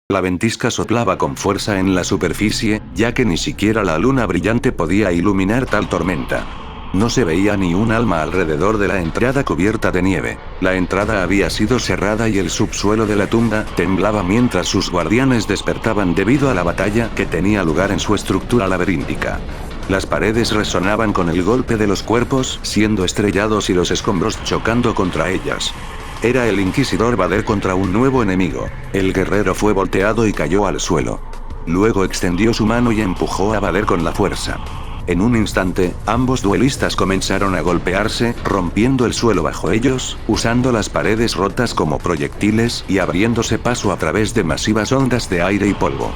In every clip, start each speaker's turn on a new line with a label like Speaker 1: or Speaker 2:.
Speaker 1: La ventisca soplaba con fuerza en la superficie, ya que ni siquiera la luna brillante podía iluminar tal tormenta. No se veía ni un alma alrededor de la entrada cubierta de nieve. La entrada había sido cerrada y el subsuelo de la tumba temblaba mientras sus guardianes despertaban debido a la batalla que tenía lugar en su estructura laberíntica. Las paredes resonaban con el golpe de los cuerpos siendo estrellados y los escombros chocando contra ellas. Era el Inquisidor Vader contra un nuevo enemigo. El guerrero fue volteado y cayó al suelo. Luego extendió su mano y empujó a Vader con la fuerza. En un instante, ambos duelistas comenzaron a golpearse, rompiendo el suelo bajo ellos, usando las paredes rotas como proyectiles y abriéndose paso a través de masivas ondas de aire y polvo.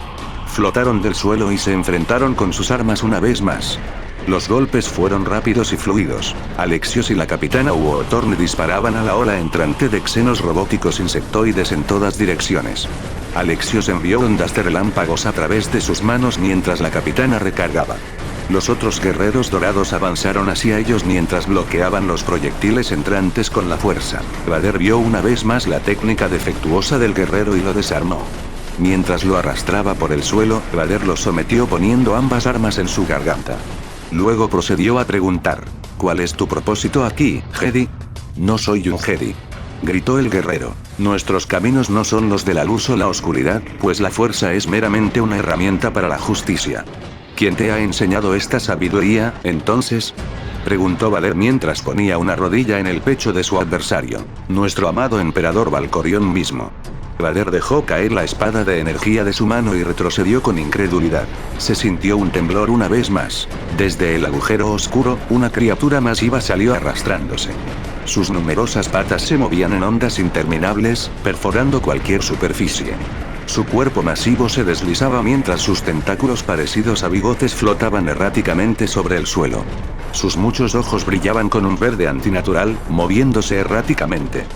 Speaker 1: Flotaron del suelo y se enfrentaron con sus armas una vez más. Los golpes fueron rápidos y fluidos. Alexios y la capitana Uotorne disparaban a la ola entrante de xenos robóticos insectoides en todas direcciones. Alexios envió ondas de relámpagos a través de sus manos mientras la capitana recargaba. Los otros guerreros dorados avanzaron hacia ellos mientras bloqueaban los proyectiles entrantes con la fuerza. Vader vio una vez más la técnica defectuosa del guerrero y lo desarmó. Mientras lo arrastraba por el suelo, Vader lo sometió poniendo ambas armas en su garganta. Luego procedió a preguntar: ¿cuál es tu propósito aquí, Jedi? No soy un Jedi, gritó el guerrero. Nuestros caminos no son los de la luz o la oscuridad, pues la fuerza es meramente una herramienta para la justicia. ¿Quién te ha enseñado esta sabiduría, entonces? Preguntó Vader mientras ponía una rodilla en el pecho de su adversario. Nuestro amado emperador Valkorion mismo. Vader dejó caer la espada de energía de su mano y retrocedió con incredulidad. Se sintió un temblor una vez más. Desde el agujero oscuro, una criatura masiva salió arrastrándose. Sus numerosas patas se movían en ondas interminables, perforando cualquier superficie. Su cuerpo masivo se deslizaba mientras sus tentáculos parecidos a bigotes flotaban erráticamente sobre el suelo. Sus muchos ojos brillaban con un verde antinatural, moviéndose erráticamente.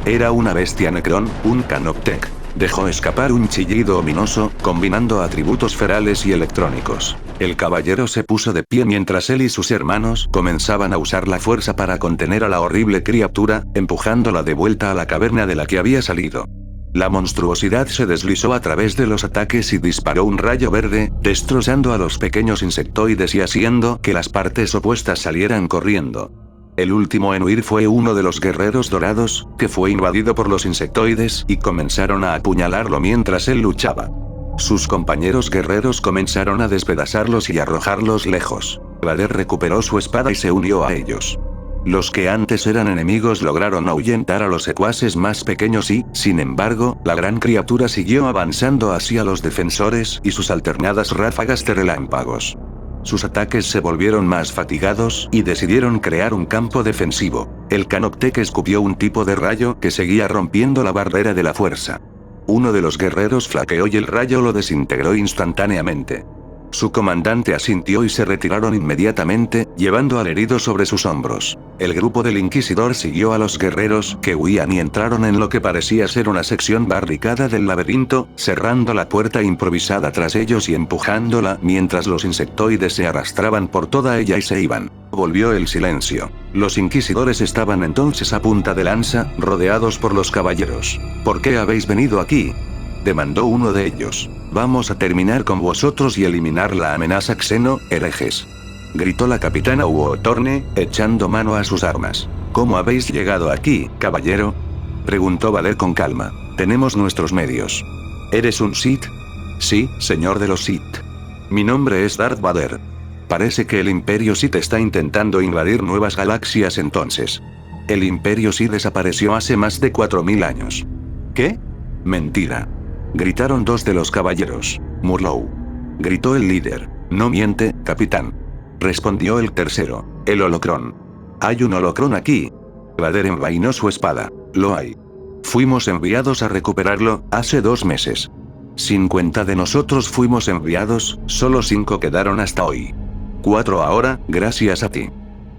Speaker 1: Era una bestia Necron, un Canoptech. Dejó escapar un chillido ominoso, combinando atributos ferales y electrónicos. El caballero se puso de pie mientras él y sus hermanos comenzaban a usar la fuerza para contener a la horrible criatura, empujándola de vuelta a la caverna de la que había salido. La monstruosidad se deslizó a través de los ataques y disparó un rayo verde, destrozando a los pequeños insectoides y haciendo que las partes opuestas salieran corriendo. El último en huir fue uno de los guerreros dorados, que fue invadido por los insectoides y comenzaron a apuñalarlo mientras él luchaba. Sus compañeros guerreros comenzaron a despedazarlos y arrojarlos lejos. Vader recuperó su espada y se unió a ellos. Los que antes eran enemigos lograron ahuyentar a los secuaces más pequeños y, sin embargo, la gran criatura siguió avanzando hacia los defensores y sus alternadas ráfagas de relámpagos. Sus ataques se volvieron más fatigados y decidieron crear un campo defensivo. El Canoptech escupió un tipo de rayo que seguía rompiendo la barrera de la fuerza. Uno de los guerreros flaqueó y el rayo lo desintegró instantáneamente. Su comandante asintió y se retiraron inmediatamente, llevando al herido sobre sus hombros. El grupo del Inquisidor siguió a los guerreros que huían y entraron en lo que parecía ser una sección barricada del laberinto, cerrando la puerta improvisada tras ellos y empujándola mientras los insectoides se arrastraban por toda ella y se iban. Volvió el silencio. Los inquisidores estaban entonces a punta de lanza, rodeados por los caballeros. ¿Por qué habéis venido aquí?, demandó uno de ellos. Vamos a terminar con vosotros y eliminar la amenaza xeno, herejes, gritó la capitana Uotorne, echando mano a sus armas. ¿Cómo habéis llegado aquí, caballero?, preguntó Vader con calma. Tenemos nuestros medios. ¿Eres un Sith? Sí, señor de los Sith. Mi nombre es Darth Vader. Parece que el Imperio Sith está intentando invadir nuevas galaxias entonces. El Imperio Sith desapareció hace más de 4000 años. ¿Qué? Mentira, gritaron dos de los caballeros. Murlow, gritó el líder. No miente, capitán, respondió el tercero. El holocrón. Hay un holocrón aquí. Vader envainó su espada. Lo hay. Fuimos enviados a recuperarlo, hace 2 meses. 50 de nosotros fuimos enviados, solo 5 quedaron hasta hoy. 4 ahora, gracias a ti.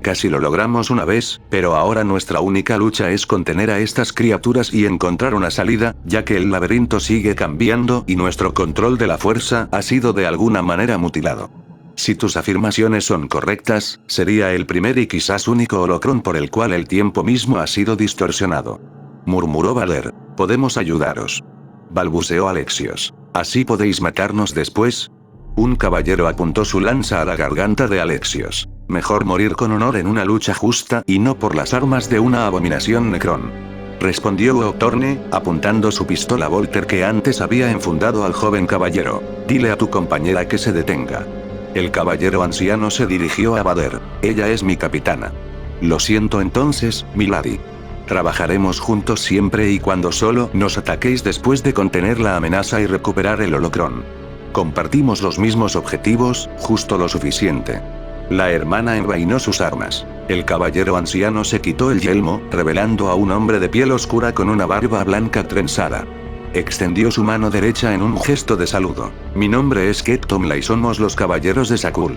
Speaker 1: Casi lo logramos una vez, pero ahora nuestra única lucha es contener a estas criaturas y encontrar una salida, ya que el laberinto sigue cambiando y nuestro control de la fuerza ha sido de alguna manera mutilado. Si tus afirmaciones son correctas, sería el primer y quizás único holocrón por el cual el tiempo mismo ha sido distorsionado, murmuró Vader. Podemos ayudaros, balbuceó Alexios. ¿Así podéis matarnos después? Un caballero apuntó su lanza a la garganta de Alexios. Mejor morir con honor en una lucha justa y no por las armas de una abominación Necrón. Respondió Uotorne, apuntando su pistola Volter que antes había enfundado al joven caballero. Dile a tu compañera que se detenga. El caballero anciano se dirigió a Vader. Ella es mi capitana. Lo siento entonces, milady. Trabajaremos juntos siempre y cuando solo nos ataquéis después de contener la amenaza y recuperar el holocrón. Compartimos los mismos objetivos, justo lo suficiente. La hermana envainó sus armas. El caballero anciano se quitó el yelmo, revelando a un hombre de piel oscura con una barba blanca trenzada. Extendió su mano derecha en un gesto de saludo. Mi nombre es Ket Tomla y somos los caballeros de Sakul.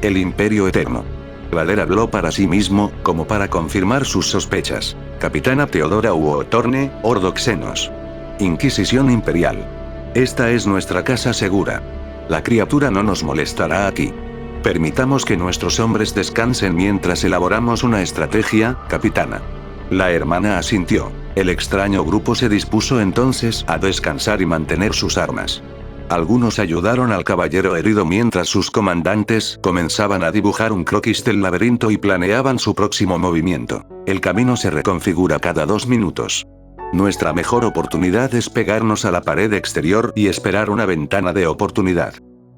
Speaker 1: El Imperio Eterno. Vader habló para sí mismo, como para confirmar sus sospechas. Capitana Teodora Uotorne, Ordoxenos. Inquisición Imperial. Esta es nuestra casa segura. La criatura no nos molestará aquí. Permitamos que nuestros hombres descansen mientras elaboramos una estrategia, capitana. La hermana asintió. El extraño grupo se dispuso entonces a descansar y mantener sus armas. Algunos ayudaron al caballero herido mientras sus comandantes comenzaban a dibujar un croquis del laberinto y planeaban su próximo movimiento. El camino se reconfigura cada 2 minutos. Nuestra mejor oportunidad es pegarnos a la pared exterior y esperar una ventana de oportunidad.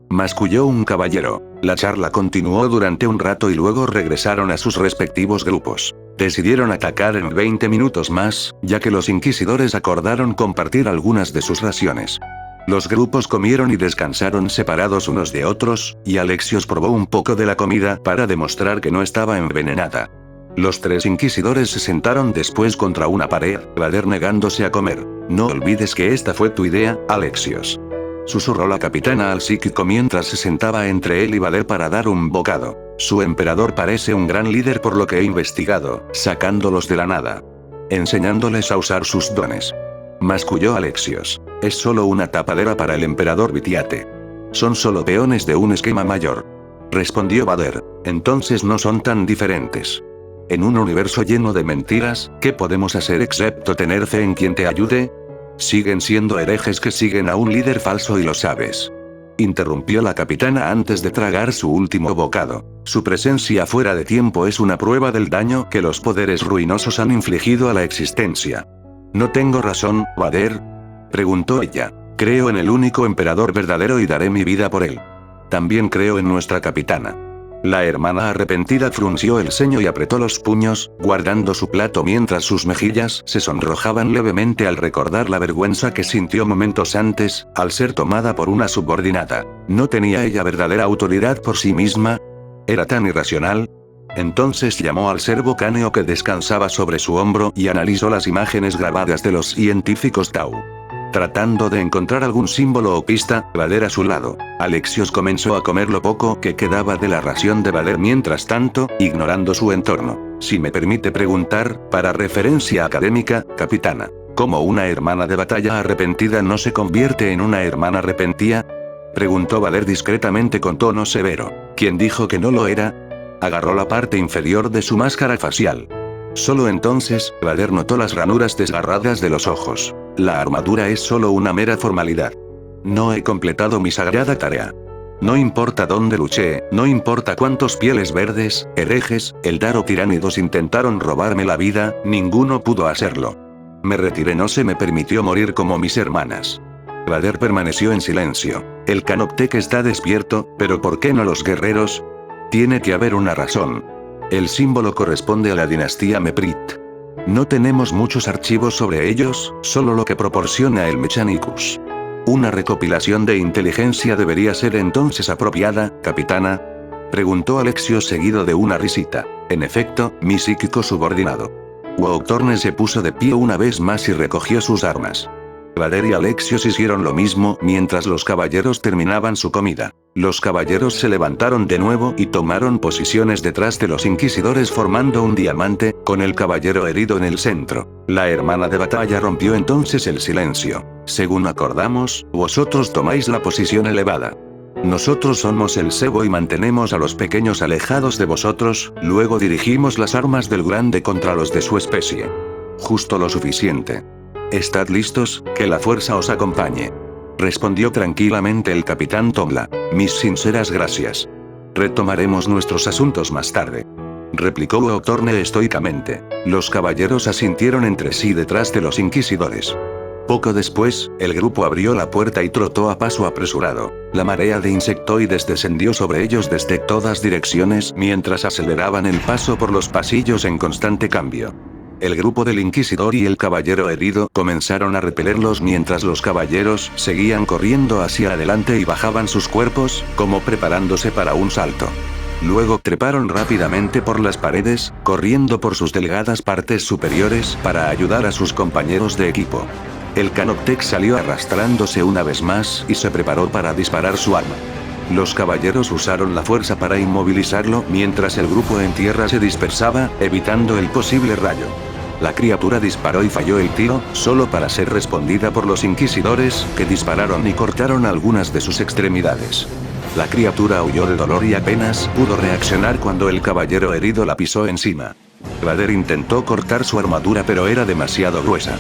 Speaker 1: Masculló un caballero. La charla continuó durante un rato y luego regresaron a sus respectivos grupos. Decidieron atacar en 20 minutos más, ya que los inquisidores acordaron compartir algunas de sus raciones. Los grupos comieron y descansaron separados unos de otros, y Alexios probó un poco de la comida para demostrar que no estaba envenenada. Los 3 inquisidores se sentaron después contra una pared, Vader negándose a comer. No olvides que esta fue tu idea, Alexios. Susurró la capitana al psíquico mientras se sentaba entre él y Vader para dar un bocado. Su emperador parece un gran líder por lo que he investigado, sacándolos de la nada. Enseñándoles a usar sus dones. Masculló Alexios. Es solo una tapadera para el emperador Vitiate. Son solo peones de un esquema mayor. Respondió Vader. Entonces no son tan diferentes. En un universo lleno de mentiras, ¿qué podemos hacer excepto tener fe en quien te ayude? Siguen siendo herejes que siguen a un líder falso y lo sabes. Interrumpió la capitana antes de tragar su último bocado. Su presencia fuera de tiempo es una prueba del daño que los poderes ruinosos han infligido a la existencia. ¿No tengo razón, Vader? Preguntó ella. Creo en el único emperador verdadero y daré mi vida por él. También creo en nuestra capitana. La hermana arrepentida frunció el ceño y apretó los puños, guardando su plato mientras sus mejillas se sonrojaban levemente al recordar la vergüenza que sintió momentos antes, al ser tomada por una subordinada. ¿No tenía ella verdadera autoridad por sí misma? ¿Era tan irracional? Entonces llamó al ser vocáneo que descansaba sobre su hombro y analizó las imágenes grabadas de los científicos Tau. Tratando de encontrar algún símbolo o pista, Vader a su lado. Alexios comenzó a comer lo poco que quedaba de la ración de Vader mientras tanto, ignorando su entorno. Si me permite preguntar, para referencia académica, capitana, ¿cómo una hermana de batalla arrepentida no se convierte en una hermana arrepentida? Preguntó Vader discretamente con tono severo. ¿Quién dijo que no lo era? Agarró la parte inferior de su máscara facial. Solo entonces, Vader notó las ranuras desgarradas de los ojos. La armadura es solo una mera formalidad. No he completado mi sagrada tarea. No importa dónde luché, no importa cuántos pieles verdes, herejes, Eldar o tiránidos intentaron robarme la vida, ninguno pudo hacerlo. Me retiré, no se me permitió morir como mis hermanas. Vader permaneció en silencio. El Canoptec está despierto, pero ¿por qué no los guerreros? Tiene que haber una razón. El símbolo corresponde a la dinastía Meprit. No tenemos muchos archivos sobre ellos, solo lo que proporciona el Mechanicus. ¿Una recopilación de inteligencia debería ser entonces apropiada, capitana? Preguntó Alexios seguido de una risita. En efecto, mi psíquico subordinado. Uotorne se puso de pie una vez más y recogió sus armas. Vader y Alexios hicieron lo mismo mientras los caballeros terminaban su comida. Los caballeros se levantaron de nuevo y tomaron posiciones detrás de los inquisidores formando un diamante, con el caballero herido en el centro. La hermana de batalla rompió entonces el silencio. Según acordamos, vosotros tomáis la posición elevada. Nosotros somos el cebo y mantenemos a los pequeños alejados de vosotros, luego dirigimos las armas del grande contra los de su especie. Justo lo suficiente. Estad listos, que la fuerza os acompañe. respondió tranquilamente el capitán Tomla. Mis sinceras gracias. Retomaremos nuestros asuntos más tarde, replicó Uotorne estoicamente. Los caballeros asintieron entre sí detrás de los inquisidores. Poco después, el grupo abrió la puerta y trotó a paso apresurado. La marea de insectoides descendió sobre ellos desde todas direcciones mientras aceleraban el paso por los pasillos en constante cambio. El grupo del inquisidor y el caballero herido comenzaron a repelerlos mientras los caballeros seguían corriendo hacia adelante y bajaban sus cuerpos, como preparándose para un salto. Luego treparon rápidamente por las paredes, corriendo por sus delgadas partes superiores para ayudar a sus compañeros de equipo. El Canoptec salió arrastrándose una vez más y se preparó para disparar su arma. Los caballeros usaron la fuerza para inmovilizarlo mientras el grupo en tierra se dispersaba, evitando el posible rayo. La criatura disparó y falló el tiro, solo para ser respondida por los inquisidores, que dispararon y cortaron algunas de sus extremidades. La criatura huyó de dolor y apenas pudo reaccionar cuando el caballero herido la pisó encima. Vader intentó cortar su armadura pero era demasiado gruesa.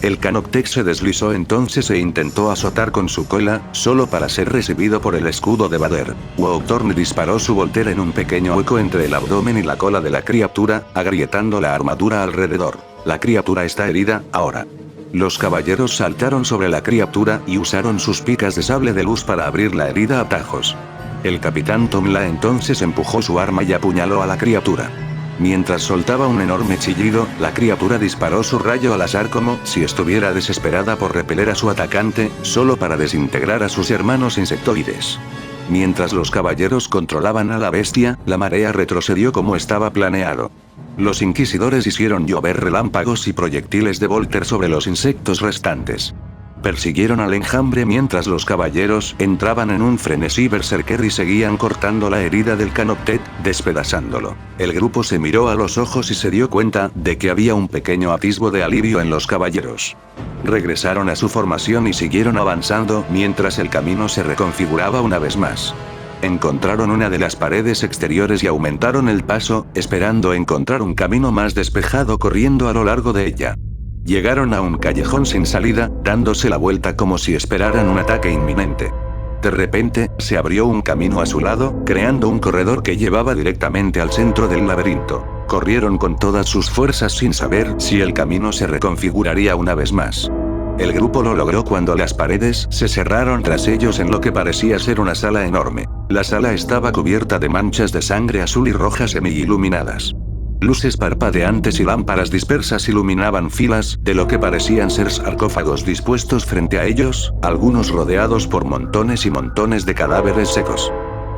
Speaker 1: El Canoptec se deslizó entonces e intentó azotar con su cola, solo para ser recibido por el escudo de Vader. Uotorne disparó su voltera en un pequeño hueco entre el abdomen y la cola de la criatura, agrietando la armadura alrededor. La criatura está herida, ahora. Los caballeros saltaron sobre la criatura y usaron sus picas de sable de luz para abrir la herida a tajos. El capitán Tomla entonces empujó su arma y apuñaló a la criatura. Mientras soltaba un enorme chillido, la criatura disparó su rayo al azar como si estuviera desesperada por repeler a su atacante, solo para desintegrar a sus hermanos insectoides. Mientras los caballeros controlaban a la bestia, la marea retrocedió como estaba planeado. Los inquisidores hicieron llover relámpagos y proyectiles de Volter sobre los insectos restantes. Persiguieron al enjambre mientras los caballeros entraban en un frenesí berserker y seguían cortando la herida del Canoptec, despedazándolo. El grupo se miró a los ojos y se dio cuenta de que había un pequeño atisbo de alivio en los caballeros. Regresaron a su formación y siguieron avanzando mientras el camino se reconfiguraba una vez más. Encontraron una de las paredes exteriores y aumentaron el paso, esperando encontrar un camino más despejado corriendo a lo largo de ella. Llegaron a un callejón sin salida, dándose la vuelta como si esperaran un ataque inminente. De repente, se abrió un camino a su lado, creando un corredor que llevaba directamente al centro del laberinto. Corrieron con todas sus fuerzas sin saber si el camino se reconfiguraría una vez más. El grupo lo logró cuando las paredes se cerraron tras ellos en lo que parecía ser una sala enorme. La sala estaba cubierta de manchas de sangre azul y roja semi-iluminadas. Luces parpadeantes y lámparas dispersas iluminaban filas de lo que parecían ser sarcófagos dispuestos frente a ellos, algunos rodeados por montones y montones de cadáveres secos.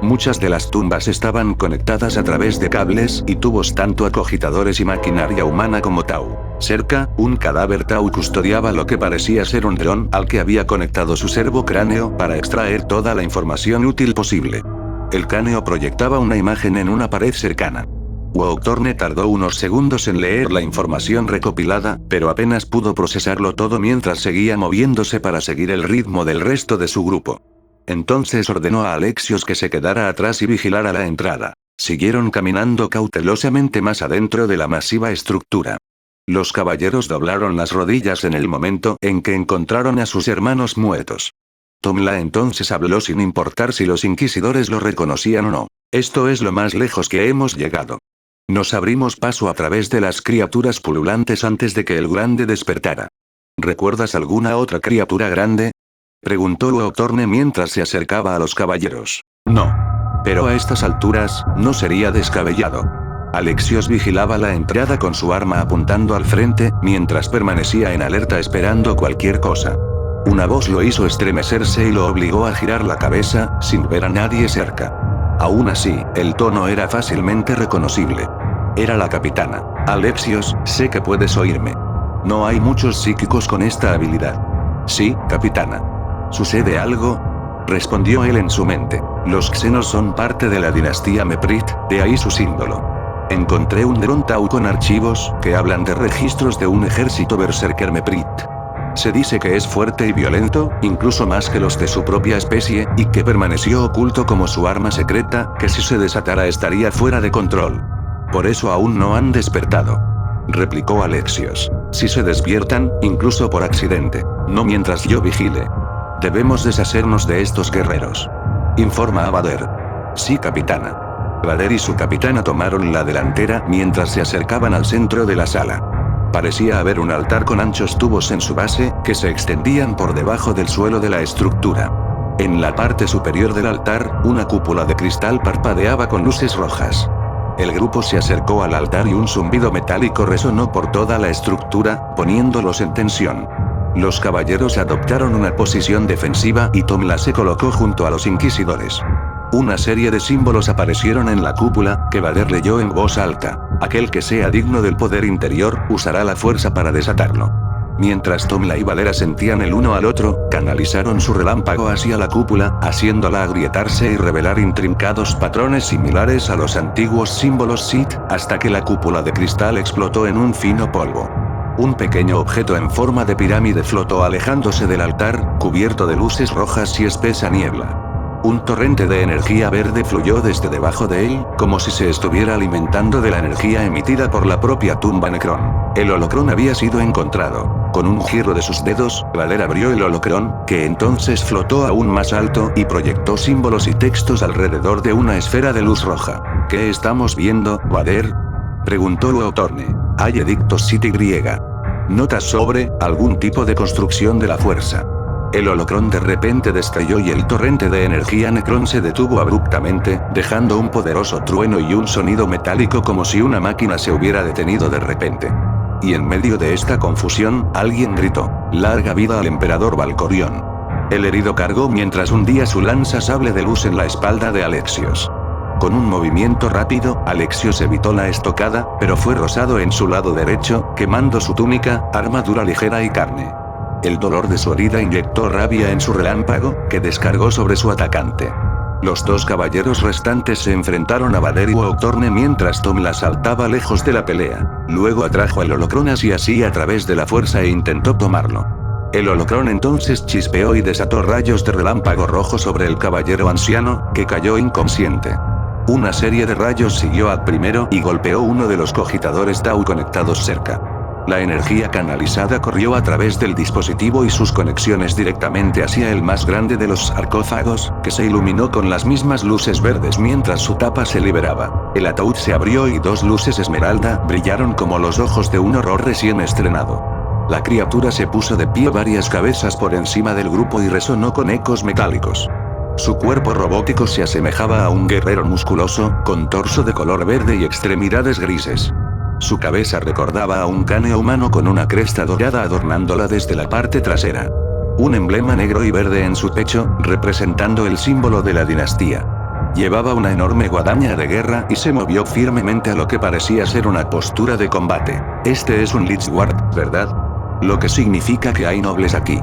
Speaker 1: Muchas de las tumbas estaban conectadas a través de cables y tubos tanto a cogitadores y maquinaria humana como Tau. Cerca, un cadáver Tau custodiaba lo que parecía ser un dron al que había conectado su servocráneo para extraer toda la información útil posible. El cráneo proyectaba una imagen en una pared cercana. Uotorne tardó unos segundos en leer la información recopilada, pero apenas pudo procesarlo todo mientras seguía moviéndose para seguir el ritmo del resto de su grupo. Entonces ordenó a Alexios que se quedara atrás y vigilara la entrada. Siguieron caminando cautelosamente más adentro de la masiva estructura. Los caballeros doblaron las rodillas en el momento en que encontraron a sus hermanos muertos. Tomla entonces habló sin importar si los inquisidores lo reconocían o no. Esto es lo más lejos que hemos llegado. Nos abrimos paso a través de las criaturas pululantes antes de que el grande despertara. ¿Recuerdas alguna otra criatura grande?, preguntó Uotorne mientras se acercaba a los caballeros. No. Pero a estas alturas, no sería descabellado. Alexios vigilaba la entrada con su arma apuntando al frente, mientras permanecía en alerta esperando cualquier cosa. Una voz lo hizo estremecerse y lo obligó a girar la cabeza, sin ver a nadie cerca. Aún así, el tono era fácilmente reconocible. Era la capitana. Alexios, sé que puedes oírme. No hay muchos psíquicos con esta habilidad. Sí, capitana. ¿Sucede algo?, respondió él en su mente. Los xenos son parte de la dinastía Meprit, de ahí su símbolo. Encontré un dron Tau con archivos que hablan de registros de un ejército berserker Meprit. Se dice que es fuerte y violento, incluso más que los de su propia especie, y que permaneció oculto como su arma secreta, que si se desatara estaría fuera de control. Por eso aún no han despertado, replicó Alexios. Si se despiertan, incluso por accidente, no mientras yo vigile. Debemos deshacernos de estos guerreros. Informa a Vader. Sí, capitana. Vader y su capitana tomaron la delantera mientras se acercaban al centro de la sala. Parecía haber un altar con anchos tubos en su base, que se extendían por debajo del suelo de la estructura. En la parte superior del altar, una cúpula de cristal parpadeaba con luces rojas. El grupo se acercó al altar y un zumbido metálico resonó por toda la estructura, poniéndolos en tensión. Los caballeros adoptaron una posición defensiva y Tomla se colocó junto a los inquisidores. Una serie de símbolos aparecieron en la cúpula, que Vader leyó en voz alta. Aquel que sea digno del poder interior, usará la fuerza para desatarlo. Mientras Tomla y Vader asentían el uno al otro, canalizaron su relámpago hacia la cúpula, haciéndola agrietarse y revelar intrincados patrones similares a los antiguos símbolos Sith, hasta que la cúpula de cristal explotó en un fino polvo. Un pequeño objeto en forma de pirámide flotó alejándose del altar, cubierto de luces rojas y espesa niebla. Un torrente de energía verde fluyó desde debajo de él, como si se estuviera alimentando de la energía emitida por la propia tumba Necron. El holocrón había sido encontrado. Con un giro de sus dedos, Vader abrió el holocrón, que entonces flotó aún más alto y proyectó símbolos y textos alrededor de una esfera de luz roja. ¿Qué estamos viendo, Vader?, preguntó Uautorne. Hay edictos Sith y. Notas sobre algún tipo de construcción de la fuerza. El holocrón de repente destelló y el torrente de energía Necron se detuvo abruptamente, dejando un poderoso trueno y un sonido metálico como si una máquina se hubiera detenido de repente. Y en medio de esta confusión, alguien gritó: «¡Larga vida al emperador Valkorion!». El herido cargó mientras hundía su lanza sable de luz en la espalda de Alexios. Con un movimiento rápido, Alexios evitó la estocada, pero fue rozado en su lado derecho, quemando su túnica, armadura ligera y carne. El dolor de su herida inyectó rabia en su relámpago, que descargó sobre su atacante. Los dos caballeros restantes se enfrentaron a Vader y Uautorne mientras Tomla saltaba lejos de la pelea. Luego atrajo el holocrón hacia sí a través de la fuerza e intentó tomarlo. El holocrón entonces chispeó y desató rayos de relámpago rojo sobre el caballero anciano, que cayó inconsciente. Una serie de rayos siguió al primero y golpeó uno de los cogitadores Tau conectados cerca. La energía canalizada corrió a través del dispositivo y sus conexiones directamente hacia el más grande de los sarcófagos, que se iluminó con las mismas luces verdes mientras su tapa se liberaba. El ataúd se abrió y dos luces esmeralda brillaron como los ojos de un horror recién estrenado. La criatura se puso de pie varias cabezas por encima del grupo y resonó con ecos metálicos. Su cuerpo robótico se asemejaba a un guerrero musculoso, con torso de color verde y extremidades grises. Su cabeza recordaba a un cráneo humano con una cresta dorada adornándola desde la parte trasera. Un emblema negro y verde en su pecho, representando el símbolo de la dinastía. Llevaba una enorme guadaña de guerra y se movió firmemente a lo que parecía ser una postura de combate. Este es un Lich Guard, ¿verdad? Lo que significa que hay nobles aquí.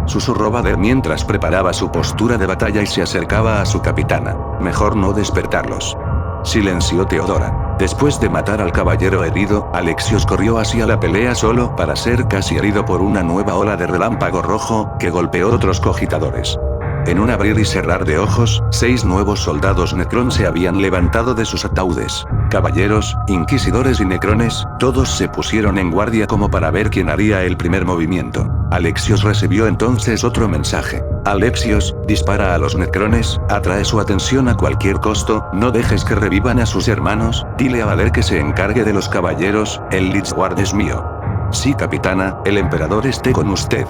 Speaker 1: Susurró Vader mientras preparaba su postura de batalla y se acercaba a su capitana. Mejor no despertarlos. Silenció Teodora. Después de matar al caballero herido, Alexios corrió hacia la pelea solo para ser casi herido por una nueva ola de relámpago rojo, que golpeó otros cogitadores. En un abrir y cerrar de ojos, 6 nuevos soldados Necron se habían levantado de sus ataúdes. Caballeros, inquisidores y necrones, todos se pusieron en guardia como para ver quién haría el primer movimiento. Alexios recibió entonces otro mensaje. Alexios, dispara a los necrones, atrae su atención a cualquier costo, no dejes que revivan a sus hermanos, dile a Vader que se encargue de los caballeros, el Lich Guard es mío. Sí, capitana, el emperador esté con usted.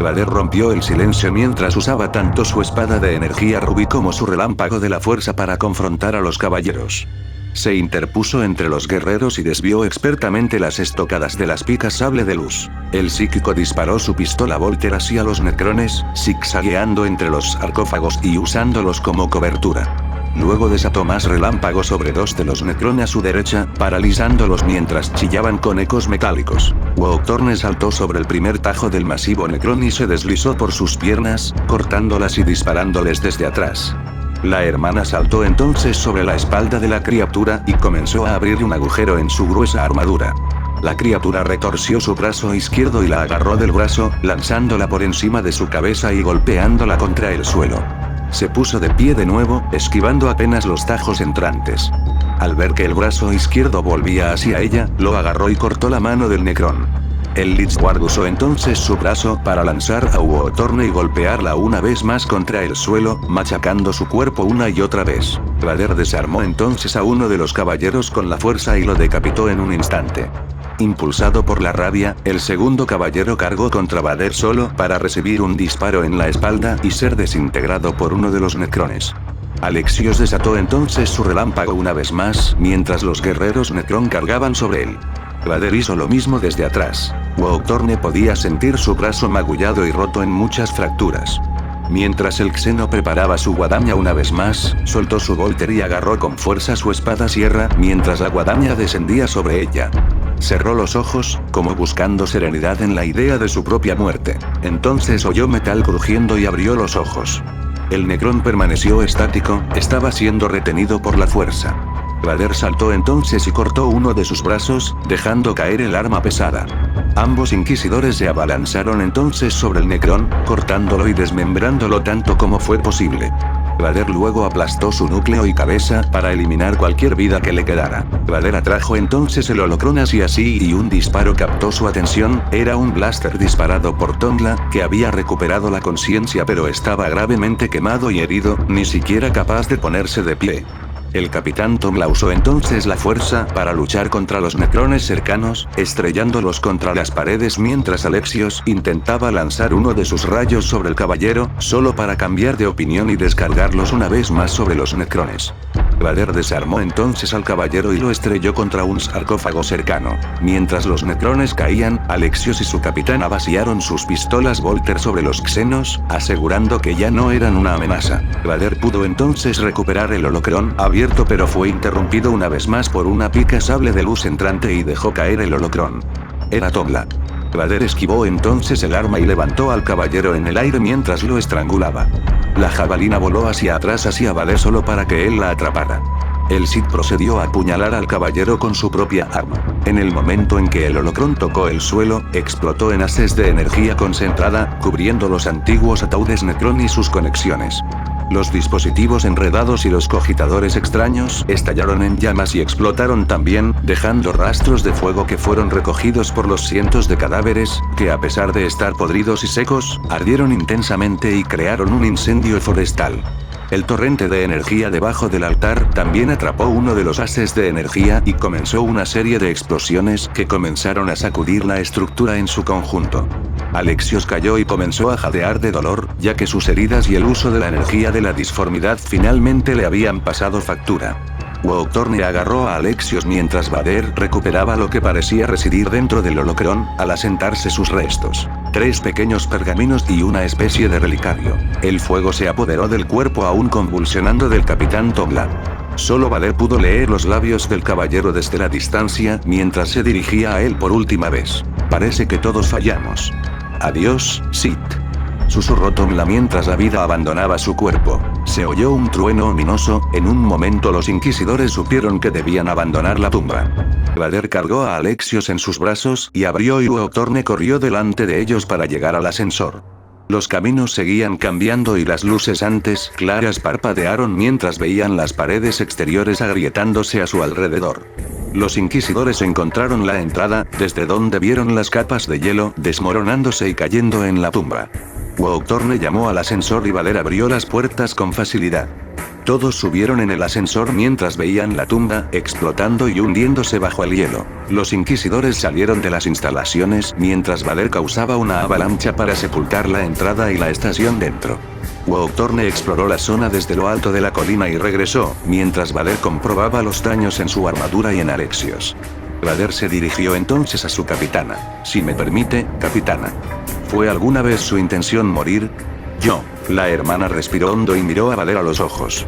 Speaker 1: Vader rompió el silencio mientras usaba tanto su espada de energía rubí como su relámpago de la fuerza para confrontar a los caballeros. Se interpuso entre los guerreros y desvió expertamente las estocadas de las picas sable de luz. El psíquico disparó su pistola Volter hacia los necrones, zigzagueando entre los sarcófagos y usándolos como cobertura. Luego desató más relámpagos sobre 2 de los Necron a su derecha, paralizándolos mientras chillaban con ecos metálicos. Uautorne saltó sobre el primer tajo del masivo Necron y se deslizó por sus piernas, cortándolas y disparándoles desde atrás. La hermana saltó entonces sobre la espalda de la criatura y comenzó a abrir un agujero en su gruesa armadura. La criatura retorció su brazo izquierdo y la agarró del brazo, lanzándola por encima de su cabeza y golpeándola contra el suelo. Se puso de pie de nuevo, esquivando apenas los tajos entrantes. Al ver que el brazo izquierdo volvía hacia ella, lo agarró y cortó la mano del Necron. El Lich Ward usó entonces su brazo para lanzar a Uotorne y golpearla una vez más contra el suelo, machacando su cuerpo una y otra vez. Vader desarmó entonces a uno de los caballeros con la fuerza y lo decapitó en un instante. Impulsado por la rabia, el segundo caballero cargó contra Vader solo para recibir un disparo en la espalda y ser desintegrado por uno de los necrones. Alexios desató entonces su relámpago una vez más, mientras los guerreros necrón cargaban sobre él. Vader hizo lo mismo desde atrás. Uotorne podía sentir su brazo magullado y roto en muchas fracturas. Mientras el Xeno preparaba su guadaña una vez más, soltó su volter y agarró con fuerza su espada sierra, mientras la guadaña descendía sobre ella. Cerró los ojos, como buscando serenidad en la idea de su propia muerte. Entonces oyó metal crujiendo y abrió los ojos. El necrón permaneció estático, estaba siendo retenido por la fuerza. Vader saltó entonces y cortó uno de sus brazos, dejando caer el arma pesada. Ambos inquisidores se abalanzaron entonces sobre el necrón, cortándolo y desmembrándolo tanto como fue posible. Vader luego aplastó su núcleo y cabeza para eliminar cualquier vida que le quedara. Vader atrajo entonces el holocrón hacia sí y un disparo captó su atención. Era un blaster disparado por Tongla, que había recuperado la conciencia pero estaba gravemente quemado y herido, ni siquiera capaz de ponerse de pie. El capitán Tongla usó entonces la fuerza para luchar contra los necrones cercanos, estrellándolos contra las paredes mientras Alexios intentaba lanzar uno de sus rayos sobre el caballero, solo para cambiar de opinión y descargarlos una vez más sobre los necrones. Vader desarmó entonces al caballero y lo estrelló contra un sarcófago cercano. Mientras los necrones caían, Alexios y su capitán vaciaron sus pistolas Volter sobre los xenos, asegurando que ya no eran una amenaza. Vader pudo entonces recuperar el holocrón abierto pero fue interrumpido una vez más por una pica sable de luz entrante y dejó caer el holocrón. Era Tongla. Vader esquivó entonces el arma y levantó al caballero en el aire mientras lo estrangulaba. La jabalina voló hacia atrás hacia Vader solo para que él la atrapara. El Sith procedió a apuñalar al caballero con su propia arma. En el momento en que el holocrón tocó el suelo, explotó en haces de energía concentrada, cubriendo los antiguos ataúdes necrón y sus conexiones. Los dispositivos enredados y los cogitadores extraños estallaron en llamas y explotaron también, dejando rastros de fuego que fueron recogidos por los cientos de cadáveres, que a pesar de estar podridos y secos, ardieron intensamente y crearon un incendio forestal. El torrente de energía debajo del altar también atrapó uno de los haces de energía y comenzó una serie de explosiones que comenzaron a sacudir la estructura en su conjunto. Alexios cayó y comenzó a jadear de dolor, ya que sus heridas y el uso de la energía de la disformidad finalmente le habían pasado factura. Uotorne agarró a Alexios mientras Vader recuperaba lo que parecía residir dentro del holocrón, al asentarse sus restos. 3 pequeños pergaminos y una especie de relicario. El fuego se apoderó del cuerpo aún convulsionando del capitán Tongla. Solo Vader pudo leer los labios del caballero desde la distancia mientras se dirigía a él por última vez. Parece que todos fallamos. Adiós, Sith. Susurró Tongla mientras la vida abandonaba su cuerpo. Se oyó un trueno ominoso, en un momento los inquisidores supieron que debían abandonar la tumba. Vader cargó a Alexios en sus brazos y abrió y Uotorne corrió delante de ellos para llegar al ascensor. Los caminos seguían cambiando y las luces antes claras parpadearon mientras veían las paredes exteriores agrietándose a su alrededor. Los inquisidores encontraron la entrada, desde donde vieron las capas de hielo desmoronándose y cayendo en la tumba. Uotorne llamó al ascensor y Vader abrió las puertas con facilidad. Todos subieron en el ascensor mientras veían la tumba explotando y hundiéndose bajo el hielo. Los inquisidores salieron de las instalaciones mientras Vader causaba una avalancha para sepultar la entrada y la estación dentro. Uotorne exploró la zona desde lo alto de la colina y regresó, mientras Vader comprobaba los daños en su armadura y en Alexios. Vader se dirigió entonces a su capitana. Si me permite, capitana. ¿Fue alguna vez su intención morir? Yo. La hermana respiró hondo y miró a Vader a los ojos.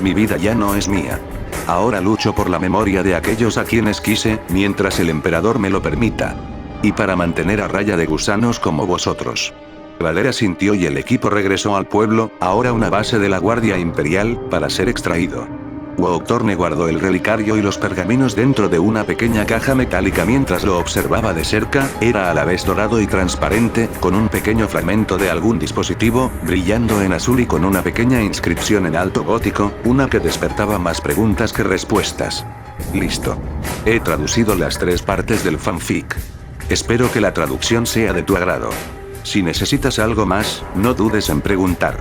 Speaker 1: Mi vida ya no es mía. Ahora lucho por la memoria de aquellos a quienes quise, mientras el emperador me lo permita. Y para mantener a raya de gusanos como vosotros. Vader asintió y el equipo regresó al pueblo, ahora una base de la Guardia Imperial, para ser extraído. Uotorne guardó el relicario y los pergaminos dentro de una pequeña caja metálica mientras lo observaba de cerca. Era a la vez dorado y transparente, con un pequeño fragmento de algún dispositivo, brillando en azul y con una pequeña inscripción en alto gótico, una que despertaba más preguntas que respuestas. Listo. He traducido las 3 partes del fanfic. Espero que la traducción sea de tu agrado. Si necesitas algo más, no dudes en preguntar.